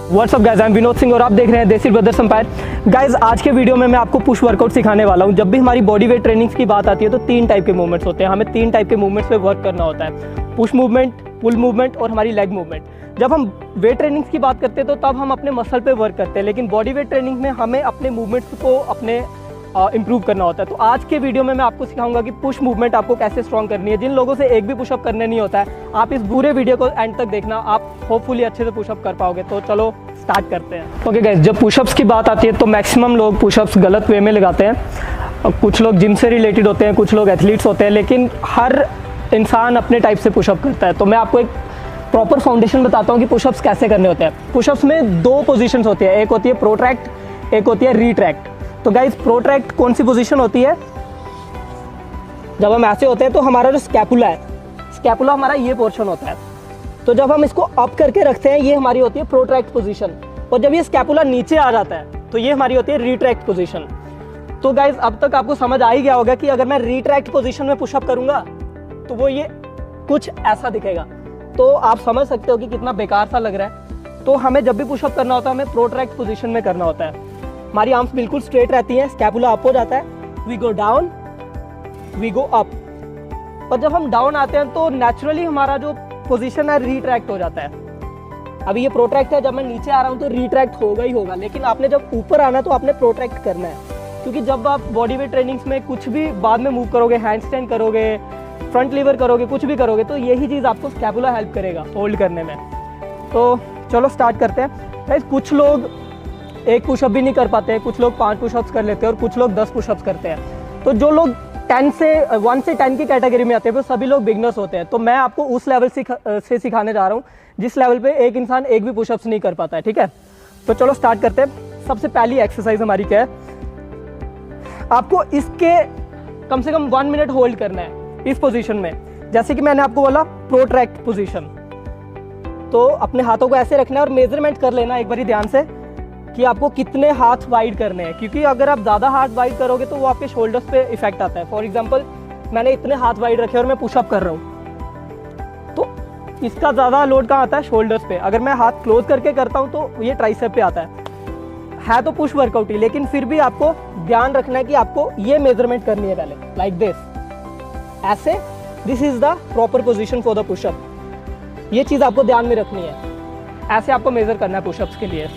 WhatsApp guys, I am Vinod Singh और आप देख रहे हैं देसी ब्रदर्स एम्पायर। गाइस, आज के वीडियो में मैं आपको पुश वर्कआउट सिखाने वाला हूं। जब भी हमारी बॉडी वेट ट्रेनिंग्स की बात आती है तो 3 टाइप के मूवमेंट्स होते हैं। हमें 3 टाइप के मूवमेंट्स पे वर्क करना होता है, पुश मूवमेंट, पुल मूवमेंट और हमारी लेग मूवमेंट। जब हम वेट ट्रेनिंग्स की बात करते हैं तो तब हम अपने मसल पे वर्क करते हैं, लेकिन बॉडी वेट ट्रेनिंग में हमें अपने मूवमेंट्स को अपने इंप्रूव करना होता है। तो आज के वीडियो में मैं आपको सिखाऊंगा कि पुश मूवमेंट आपको कैसे स्ट्रॉन्ग करनी है। जिन लोगों से एक भी पुशअप करने नहीं होता है, आप इस पूरे वीडियो को एंड तक देखना, आप होपफुली अच्छे से पुशअप कर पाओगे। तो चलो स्टार्ट करते हैं। ओके गाइस, जब पुशअप्स की बात आती है तो मैक्सिमम लोग पुशअप्स गलत वे में लगाते हैं। कुछ लोग जिम से रिलेटेड होते हैं, कुछ लोग एथलीट्स होते हैं, लेकिन हर इंसान अपने टाइप से पुशअप करता है। तो मैं आपको एक प्रॉपर फाउंडेशन बताता हूँ कि पुशअप्स कैसे करने होते हैं। पुशअप्स में 2 पोजीशंस होती है, एक होती है प्रोट्रैक्ट, एक होती है रिट्रैक्ट। तो गाइस, प्रोट्रैक्ट कौन सी पोजीशन होती है? जब हम ऐसे होते हैं तो हमारा जो स्कैपुला है, स्कैपुला हमारा ये पोर्शन होता है। तो जब हम इसको अप करके रखते हैं, ये हमारी होती है प्रोट्रैक्ट पोजीशन। और जब ये स्कैपुला नीचे आ जाता है तो ये हमारी होती है रिट्रैक्ट पोजीशन। तो गाइस, अब तक आपको समझ आ ही गया होगा कि अगर मैं रिट्रैक्ट पोजीशन में पुशअप करूंगा तो वो ये कुछ ऐसा दिखेगा। तो आप समझ सकते हो कि कितना बेकार सा लग रहा है। तो हमें जब भी पुशअप करना होता है, हमें प्रोट्रैक्ट पोजीशन में करना होता है। हमारी आर्म्स बिल्कुल स्ट्रेट रहती हैं, स्कैपुला अप हो जाता है, we go down, we go up. और जब हम डाउन आते हैं तो नेचुरली हमारा जो पोजीशन है रिट्रैक्ट हो जाता है। अभी ये प्रोट्रैक्ट है, जब मैं नीचे आ रहा हूँ तो रिट्रैक्ट होगा ही होगा, लेकिन आपने जब ऊपर आना है तो आपने प्रोट्रैक्ट करना है। क्योंकि जब आप बॉडी वेट ट्रेनिंग्स में कुछ भी बाद में मूव करोगे, हैंडस्टैंड करोगे, फ्रंट लीवर करोगे, कुछ भी करोगे, तो यही चीज़ आपको स्कैपुला हेल्प करेगा होल्ड करने में। तो चलो स्टार्ट करते हैं। गाइस, कुछ लोग एक पुशअप भी नहीं कर पाते हैं, कुछ लोग 5 पुशअप्स कर लेते हैं और कुछ लोग 10 पुशअप्स करते हैं। तो जो लोग 1 से 10 की कैटेगरी में आते हैं वो सभी लोग बिगनर्स होते हैं। तो मैं आपको उस लेवल से सिखाने जा रहा हूँ जिस लेवल पे एक इंसान एक भी पुशअप्स नहीं कर पाता है, ठीक है? तो चलो स्टार्ट करते हैं। सबसे पहली एक्सरसाइज हमारी क्या है? आपको इसके कम से कम 1 मिनट होल्ड करना है इस पोजीशन में। जैसे कि मैंने आपको बोला प्रोट्रैक्ट पोजीशन, तो अपने हाथों को ऐसे रखना है और मेजरमेंट कर लेना एक बारी ध्यान से कि आपको कितने हाथ वाइड करने हैं। क्योंकि अगर आप ज़्यादा हाथ वाइड करोगे तो वो आपके शोल्डर्स पे इफेक्ट आता है। फॉर एग्जांपल, मैंने इतने हाथ वाइड रखे और मैं पुशअप कर रहा हूँ तो इसका ज़्यादा लोड कहाँ आता है? शोल्डर्स पे। अगर मैं हाथ क्लोज करके करता हूँ तो ये ट्राइसेप पे आता है तो पुश वर्कआउट ही, लेकिन फिर भी आपको ध्यान रखना है कि आपको ये मेजरमेंट करनी है पहले, लाइक दिस, ऐसे। This is the proper position for the pushup. ये चीज़ आपको ध्यान में रखनी है, ऐसे आपको मेजर करना है पुशअप्स के लिए।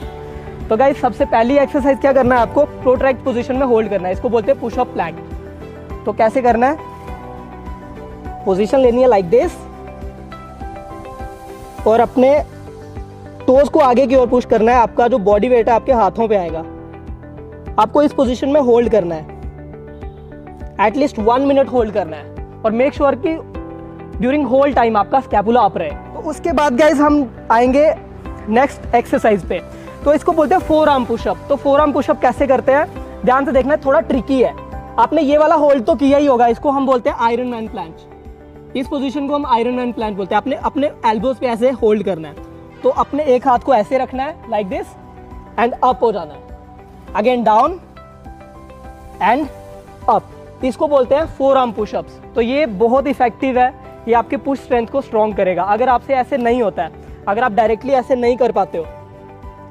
तो गाइस, सबसे पहली एक्सरसाइज क्या करना है? आपको प्रोट्रैक्ट पोजीशन में होल्ड करना है। इसको बोलते हैं पुशअप प्लैंक। तो कैसे करना है? पोजीशन लेनी है लाइक दिस और अपने टोज को आगे की ओर पुश करना है। आपका जो बॉडी वेट है आपके हाथों पे आएगा। आपको इस पोजीशन में होल्ड करना है, एटलीस्ट 1 मिनट होल्ड करना है और मेक श्योर कि ड्यूरिंग होल टाइम आपका स्कैपुला अप रहे। तो उसके बाद गाइस हम आएंगे नेक्स्ट एक्सरसाइज पे। तो इसको बोलते हैं 4 आर्म पुशअप। तो 4 आर्म पुशअप कैसे करते हैं? ध्यान से देखना है, थोड़ा ट्रिकी है। आपने ये वाला होल्ड तो किया ही होगा। इसको हम बोलते हैं आयरन मैन प्लांच। इस पोजीशन को हम आयरन मैन प्लांच बोलते हैं। आपने अपने एल्बोज पे ऐसे होल्ड करना है। तो अपने एक हाथ को ऐसे रखना है लाइक दिस एंड अप हो जाना है, अगेन डाउन एंड अप। इसको बोलते हैं 4 आर्म पुशअप्स। तो ये बहुत इफेक्टिव है, ये आपके पुश स्ट्रेंथ को स्ट्रॉन्ग करेगा। अगर आपसे ऐसे नहीं होता है, अगर आप डायरेक्टली ऐसे नहीं कर पाते हो,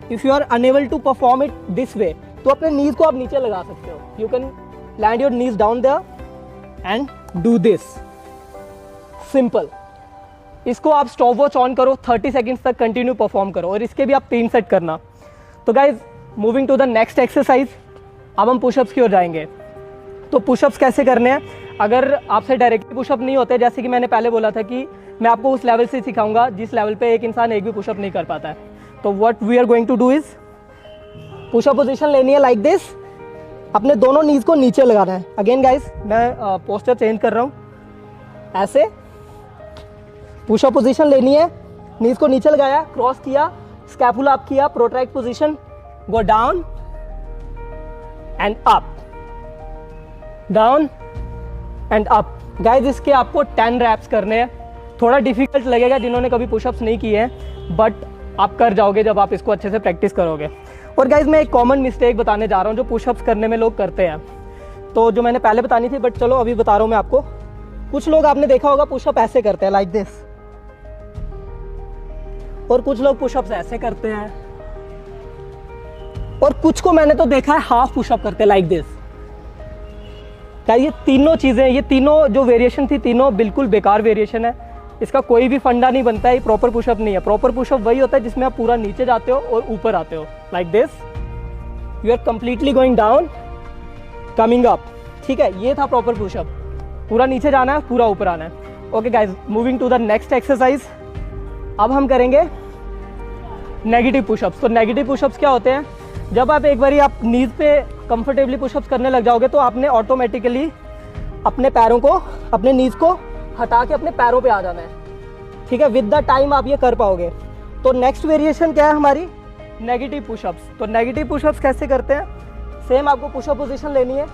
if you are unable to perform it this way, तो अपने नीज को आप नीचे लगा सकते हो। You can land your knees down there and do this, simple. इसको आप स्टॉप वॉच ऑन करो, 30 सेकेंड्स तक कंटिन्यू परफॉर्म करो और इसके भी आप 3 सेट करना। तो guys, moving to the next exercise, अब हम पुशअप्स की ओर जाएंगे। तो पुशअप्स कैसे करने हैं? अगर आपसे डायरेक्टली पुशअप नहीं होते, जैसे कि मैंने पहले बोला था कि मैं आपको उस लेवल से सिखाऊंगा जिस लेवल पे एक इंसान एक भी पुशअप नहीं कर पाता है। तो what we are going to do is, pushup position लेनी है लाइक दिस। अपने दोनों नीज को नीचे लगाना है। अगेन गाइस, मैं पोस्टर चेंज कर रहा हूँ, ऐसे पुशअप पोजीशन लेनी है। नीज को नीचे लगाया, क्रॉस किया, स्कैपुला अप किया, protract position, go down and up, down and up. Guys, इसके आपको 10 रैप्स करने हैं। थोड़ा डिफिकल्ट लगेगा जिन्होंने कभी पुशअप्स नहीं किए हैं, बट आप कर जाओगे जब आप इसको अच्छे से प्रैक्टिस करोगे। और गाइज, मैं एक कॉमन मिस्टेक बताने जा रहा हूँ जो पुशअप्स करने में लोग करते हैं। तो जो मैंने पहले बतानी थी, बट चलो अभी बता रहा हूँ मैं आपको। कुछ लोग आपने देखा होगा पुशअप ऐसे करते हैं लाइक दिस, और कुछ लोग पुशअप्स ऐसे करते हैं, और कुछ को मैंने तो देखा है हाफ पुशअप करते लाइक दिस। ये तीनों चीज़ें, ये तीनों जो वेरिएशन थी, तीनों बिल्कुल बेकार वेरिएशन है। इसका कोई भी फंडा नहीं बनता है, ये प्रॉपर पुशअप नहीं है। प्रॉपर पुशअप वही होता है जिसमें आप पूरा नीचे जाते हो और ऊपर आते हो like this. You are completely going down, coming up. ठीक है, ये था प्रॉपर पुशअप। पूरा नीचे जाना है, पूरा ऊपर आना है। Okay guys, moving to the next exercise. अब हम करेंगे नेगेटिव पुशअप्स। तो नेगेटिव पुशअप्स क्या होते हैं? जब आप एक बारी आप नीज पे कंफर्टेबली पुशअप्स करने लग जाओगे तो आपने ऑटोमेटिकली अपने पैरों को, अपने नीज को हटा के अपने पैरों पे आ जाना है। ठीक है, विद द टाइम आप ये कर पाओगे। तो नेक्स्ट वेरिएशन क्या है हमारी? Negative pushups. तो नेगेटिव पुशअप्स कैसे करते हैं? सेम आपको पुशअप पोजीशन लेनी है,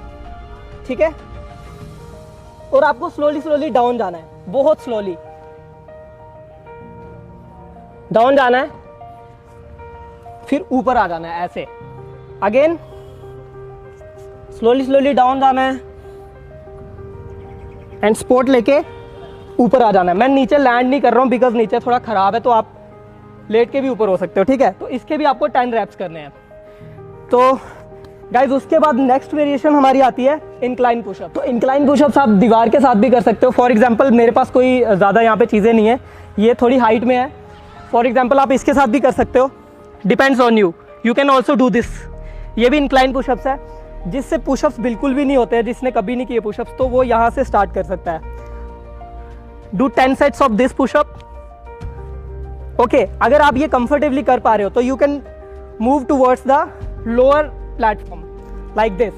ठीक है, और आपको स्लोली स्लोली डाउन जाना है, बहुत स्लोली डाउन जाना है, फिर ऊपर आ जाना है ऐसे। अगेन स्लोली स्लोली डाउन जाना है एंड स्पोर्ट लेके ऊपर आ जाना है। मैं नीचे लैंड नहीं कर रहा हूं बिकॉज नीचे थोड़ा खराब है, तो आप लेट के भी ऊपर हो सकते हो। ठीक है, तो इसके भी आपको 10 रैप्स करने हैं। तो गाइज उसके बाद नेक्स्ट वेरिएशन हमारी आती है इंक्लाइन पुशअप। तो इंक्लाइन पुशअप्स आप दीवार के साथ भी कर सकते हो। फॉर एग्जांपल मेरे पास कोई ज़्यादा यहाँ पे चीज़ें नहीं है, ये थोड़ी हाइट में है। फॉर एग्जांपल आप इसके साथ भी कर सकते हो, depends on you. You can also do this. ये भी इंक्लाइन पुशअप्स है, जिससे पुशअप्स बिल्कुल भी नहीं होते हैं, जिसने कभी नहीं किए पुशअप्स तो वो यहाँ से स्टार्ट कर सकता है। Do 10 sets of this pushup. Okay, अगर आप ये कंफर्टेबली कर पा रहे हो तो you can move towards the lower platform like this.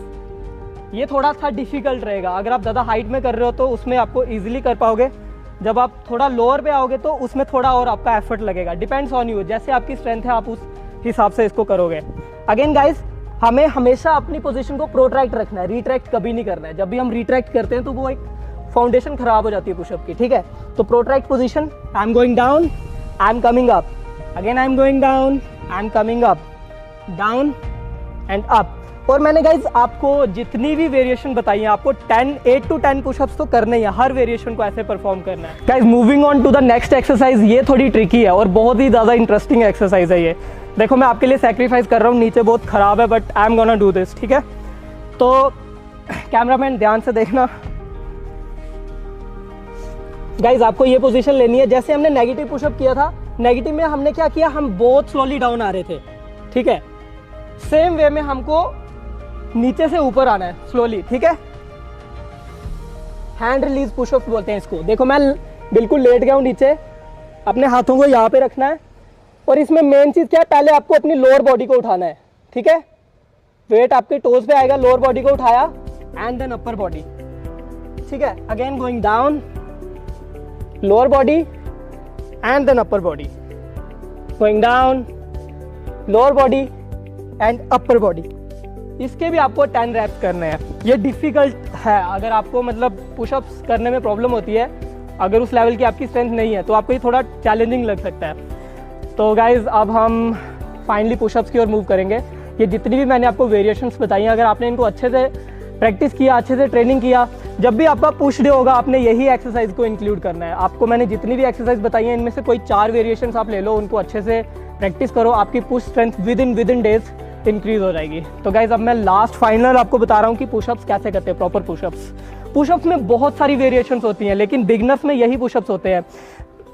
ये थोड़ा सा डिफिकल्ट रहेगा, अगर आप ज़्यादा हाइट में कर रहे हो तो उसमें आपको इजीली कर पाओगे। जब आप थोड़ा लोअर पे आओगे तो उसमें थोड़ा और आपका एफर्ट लगेगा। डिपेंड्स ऑन यू, जैसे आपकी स्ट्रेंथ है आप उस हिसाब से इसको करोगे। अगेन गाइज, हमें हमेशा अपनी पोजीशन को प्रोट्रैक्ट रखना है, रिट्रैक्ट कभी नहीं करना है। जब भी हम रिट्रैक्ट करते हैं तो वो एक फाउंडेशन खराब हो जाती है पुशअप की। ठीक है, तो protract position, I am going down, I am coming up, again I am going down, I am coming up, down and up. और मैंने गाइज आपको जितनी भी वेरिएशन बताई है, आपको 8 to 10 पुशअप्स तो करने ही है, हर वेरिएशन को ऐसे परफॉर्म करना है। Guys moving on to the next exercise. ये थोड़ी ट्रिकी है और बहुत ही ज़्यादा इंटरेस्टिंग एक्सरसाइज है ये। देखो मैं आपके लिए सैक्रिफाइस कर रहा हूँ, नीचे बहुत ख़राब है but I am gonna do this. ठीक है, तो कैमरामैन ध्यान से देखना। गाइज आपको ये पोजीशन लेनी है, जैसे हमने नेगेटिव पुशअप किया था। नेगेटिव में हमने क्या किया, हम बहुत स्लोली डाउन आ रहे थे। ठीक है, सेम वे में हमको नीचे से ऊपर आना है स्लोली। ठीक है, हैंड रिलीज पुशअप बोलते हैं इसको। देखो मैं बिल्कुल लेट गया हूँ नीचे, अपने हाथों को यहाँ पे रखना है और इसमें मेन चीज क्या है, पहले आपको अपनी लोअर बॉडी को उठाना है। ठीक है, वेट आपके टोज पे आएगा, लोअर बॉडी को उठाया एंड देन अपर बॉडी। ठीक है, again going down, lower body and then upper body, going down, lower body and upper body. इसके भी आपको 10 रैप्स करने हैं। ये डिफिकल्ट है, अगर आपको मतलब पुशअप्स करने में प्रॉब्लम होती है, अगर उस लेवल की आपकी स्ट्रेंथ नहीं है तो आपको ये थोड़ा चैलेंजिंग लग सकता है। तो गाइज अब हम फाइनली पुशअप्स की ओर मूव करेंगे। ये जितनी भी मैंने आपको वेरिएशंस बताई हैं, अगर आपने इनको अच्छे से प्रैक्टिस किया, अच्छे से ट्रेनिंग किया, जब भी आपका पुश डे होगा आपने यही एक्सरसाइज को इंक्लूड करना है। आपको मैंने जितनी भी एक्सरसाइज बताई हैं इनमें से कोई 4 वेरिएशंस आप ले लो, उनको अच्छे से प्रैक्टिस करो, आपकी push strength with in days increase हो जाएगी। तो गाइज अब मैं लास्ट फाइनल आपको बता रहा हूँ कि पुशअप्स कैसे करते हैं, प्रॉपर पुशअप्स। पुशअप्स में बहुत सारी वेरिएशंस होती हैं, लेकिन बिगनर्स में यही पुशअप्स होते हैं,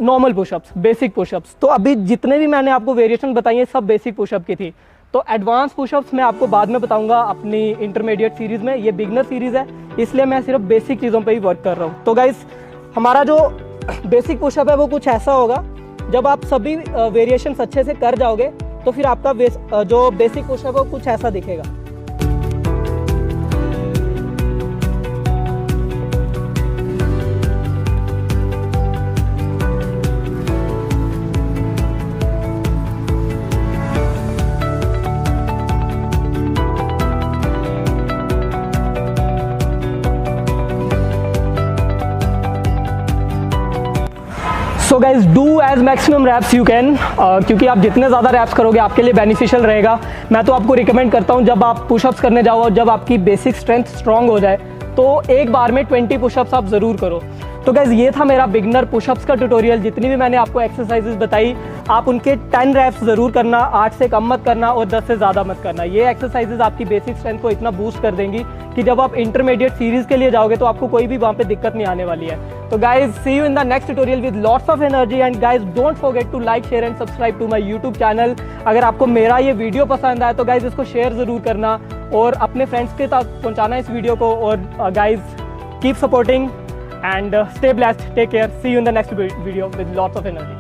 नॉर्मल पुशअप्स, बेसिक पुशअप्स। तो अभी जितने भी मैंने आपको वेरिएशन बताई है सब बेसिक पुशअप की थी। तो एडवांस पुशअप्स मैं आपको बाद में बताऊंगा अपनी इंटरमीडिएट सीरीज में। ये बिगनर सीरीज है, इसलिए मैं सिर्फ बेसिक चीज़ों पे ही वर्क कर रहा हूँ। तो गाइज हमारा जो बेसिक पुशअप है वो कुछ ऐसा होगा, जब आप सभी वेरिएशंस अच्छे से कर जाओगे तो फिर आपका जो बेसिक पुशअप है वो कुछ ऐसा दिखेगा। So guys do as maximum reps you can, क्योंकि आप जितने ज़्यादा रैप्स करोगे आपके लिए बेनिफिशियल रहेगा। मैं तो आपको रिकमेंड करता हूँ जब आप पुशअप्स करने जाओ और जब आपकी बेसिक स्ट्रेंथ स्ट्रॉन्ग हो जाए तो एक बार में 20 पुशअप्स आप ज़रूर करो। तो गाइज़ ये था मेरा बिगनर पुशअप्स का ट्यूटोरियल। जितनी भी मैंने आपको एक्सरसाइजेज बताई आप उनके 10 रैप्स ज़रूर करना, 8 से कम मत करना और 10 से ज़्यादा मत करना। ये एक्सरसाइजेज आपकी बेसिक स्ट्रेंथ को इतना बूस्ट कर देंगी कि जब आप इंटरमीडिएट सीरीज़ के लिए जाओगे तो आपको कोई भी वहाँ पे दिक्कत नहीं आने वाली है। तो guys see you in the next tutorial with lots of energy and guys don't forget to like share and subscribe to my YouTube channel. अगर आपको मेरा ये वीडियो पसंद आया तो गाइज इसको शेयर ज़रूर करना और अपने फ्रेंड्स के तक पहुँचाना इस वीडियो को। और guys keep supporting and stay blessed, take care, see you in the next video with lots of energy.